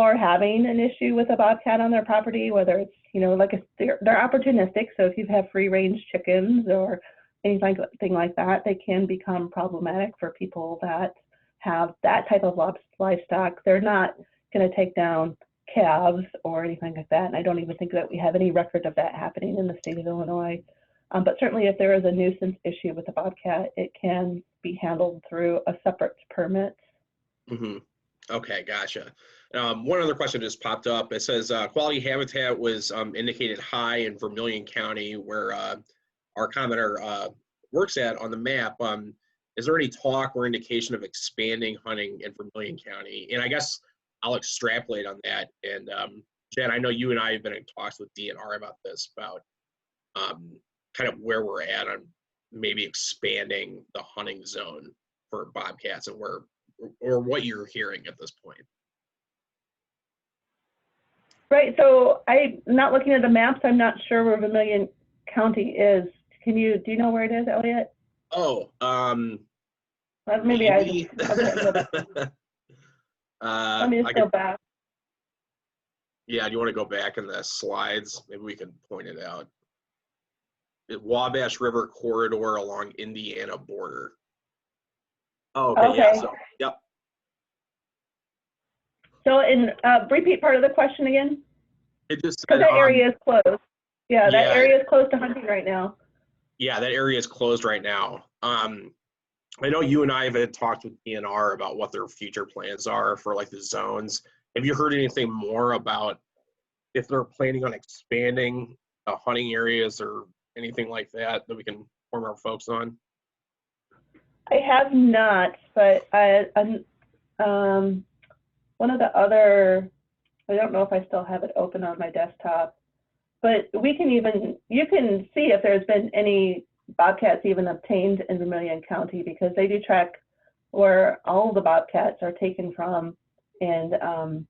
A: are having an issue with a bobcat on their property, whether it's, you know, like they're opportunistic. So if you have free range chickens or anything like that, they can become problematic for people that have that type of livestock. They're not going to take down calves or anything like that. And I don't even think that we have any record of that happening in the state of Illinois. But certainly if there is a nuisance issue with a bobcat, it can be handled through a separate permit.
B: Okay, gotcha. One other question just popped up. It says quality habitat was indicated high in Vermilion County, where our commenter works at on the map. Is there any talk or indication of expanding hunting in Vermilion County? And I guess I'll extrapolate on that. And Jen, I know you and I have been in talks with DNR about this, about kind of where we're at on maybe expanding the hunting zone for bobcats and where, or what you're hearing at this point.
A: Right, so I'm not looking at the maps. I'm not sure where Vermilion County is. Do you know where it is, Elliot?
B: Oh,
A: maybe
B: maybe.
A: Let me just go back.
B: Yeah, do you want to go back in the slides? Maybe we can point it out. Wabash River corridor along Indiana border. Oh, okay. Yeah. So, yep.
A: So, repeat part of the question again.
B: It just
A: because that area is closed. Yeah, that area is closed to hunting right now.
B: Yeah, that area is closed right now. I know you and I have talked with DNR about what their future plans are for like the zones. Have you heard anything more about if they're planning on expanding hunting areas or anything like that we can inform our folks on?
A: I have not, but one of the other, I don't know if I still have it open on my desktop, but you can see if there's been any Bobcats even obtained in Vermilion County, because they do track where all the Bobcats are taken from. And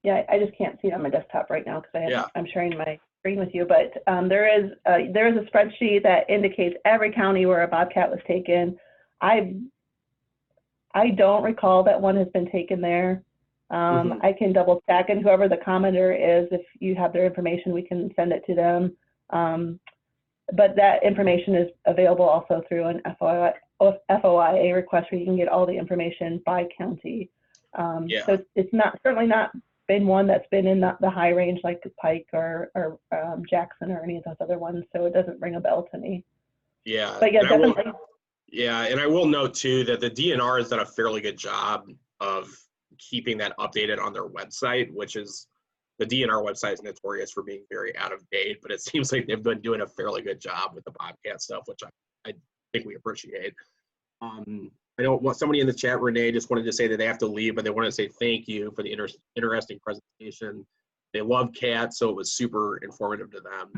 A: yeah, I just can't see it on my desktop right now because I'm sharing my screen with you. But there is a spreadsheet that indicates every county where a Bobcat was taken. I don't recall that one has been taken there. I can double check, and whoever the commenter is, if you have their information, we can send it to them. But that information is available also through an FOIA request, where you can get all the information by county. So it's certainly not been one that's been in the high range like Pike or Jackson or any of those other ones, so it doesn't ring a bell to me.
B: Yeah.
A: But yeah, definitely.
B: And I will note too that the DNR has done a fairly good job of keeping that updated on their website, which is, the DNR website is notorious for being very out of date, but it seems like they've been doing a fairly good job with the Bobcat stuff, which I think we appreciate. I know somebody in the chat, Renee, just wanted to say that they have to leave, but they want to say thank you for the interesting presentation. They love cats, so it was super informative to them.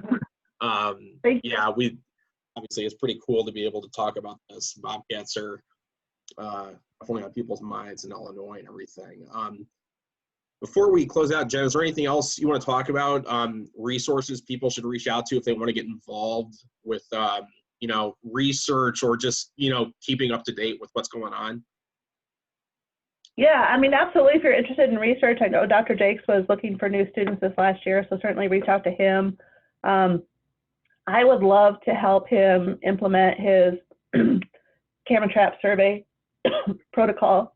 B: Yeah, obviously it's pretty cool to be able to talk about this. Bobcats are definitely on people's minds in Illinois and everything. Before we close out, Jen, is there anything else you want to talk about? Resources people should reach out to if they want to get involved with research, or just, keeping up to date with what's going on?
A: Yeah, I mean, absolutely. If you're interested in research, I know Dr. Jakes was looking for new students this last year, so certainly reach out to him. I would love to help him implement his camera trap survey protocol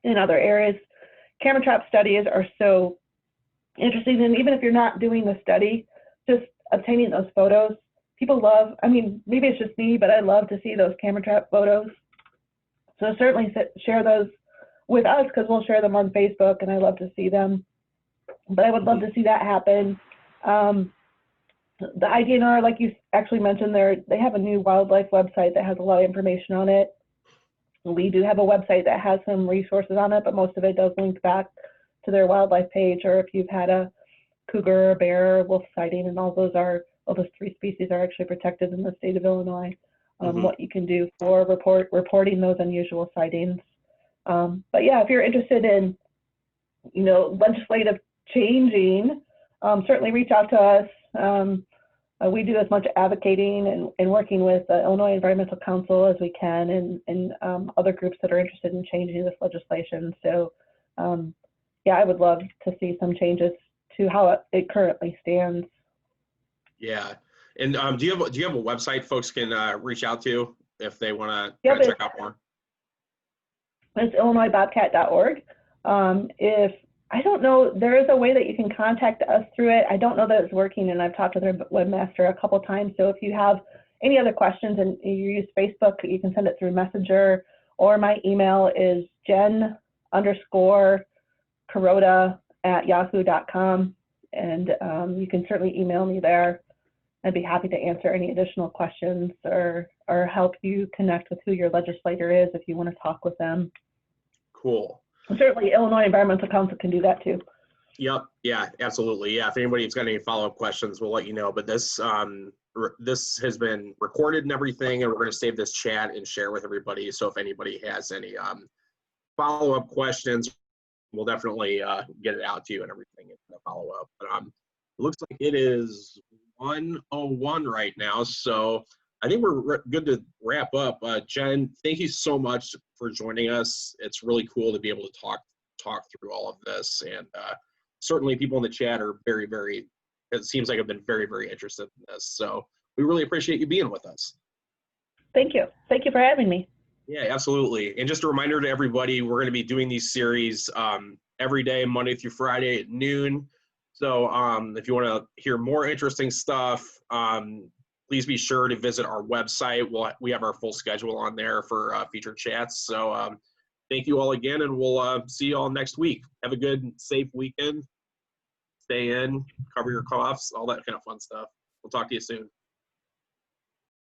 A: in other areas. Camera trap studies are so interesting, and even if you're not doing the study, just obtaining those photos, people love. I mean, maybe it's just me, but I love to see those camera trap photos. So certainly share those with us, because we'll share them on Facebook, and I love to see them. But I would love to see that happen. The IDNR, like you actually mentioned, they have a new wildlife website that has a lot of information on it. We do have a website that has some resources on it, but most of it does link back to their wildlife page, or if you've had a cougar, a bear, wolf sighting, and all those 3 species are actually protected in the state of Illinois. What you can do for reporting those unusual sightings. But yeah, if you're interested in, legislative changing, certainly reach out to us. We do as much advocating and working with the Illinois Environmental Council as we can, and other groups that are interested in changing this legislation. So yeah, I would love to see some changes to how it currently stands.
B: Yeah. And do you have a website folks can reach out to if they want to check out more?
A: It's IllinoisBobcat.org. If I don't know, there is a way that you can contact us through it. I don't know that it's working, and I've talked to their webmaster a couple times. So if you have any other questions and you use Facebook, you can send it through Messenger, or my email is jen_Kuroda@yahoo.com, and you can certainly email me there. I'd be happy to answer any additional questions or help you connect with who your legislator is if you want to talk with them.
B: Cool.
A: And certainly Illinois Environmental Council can do that too.
B: Yep. Yeah, absolutely. Yeah. If anybody's got any follow-up questions, we'll let you know. But this has been recorded and everything, and we're going to save this chat and share with everybody. So if anybody has any follow-up questions, we'll definitely get it out to you and everything in the follow-up. But it looks like it is 1:01 right now, so I think we're good to wrap up. Jen, thank you so much for joining us. It's really cool to be able to talk through all of this, and certainly people in the chat are it seems like have been very, very interested in this. So we really appreciate you being with us.
A: Thank you. Thank you for having me.
B: Yeah, absolutely. And just a reminder to everybody, we're going to be doing these series every day, Monday through Friday at noon. So if you want to hear more interesting stuff, please be sure to visit our website. We have our full schedule on there for featured chats. So thank you all again, and we'll see you all next week. Have a good, safe weekend. Stay in, cover your coughs, all that kind of fun stuff. We'll talk to you soon.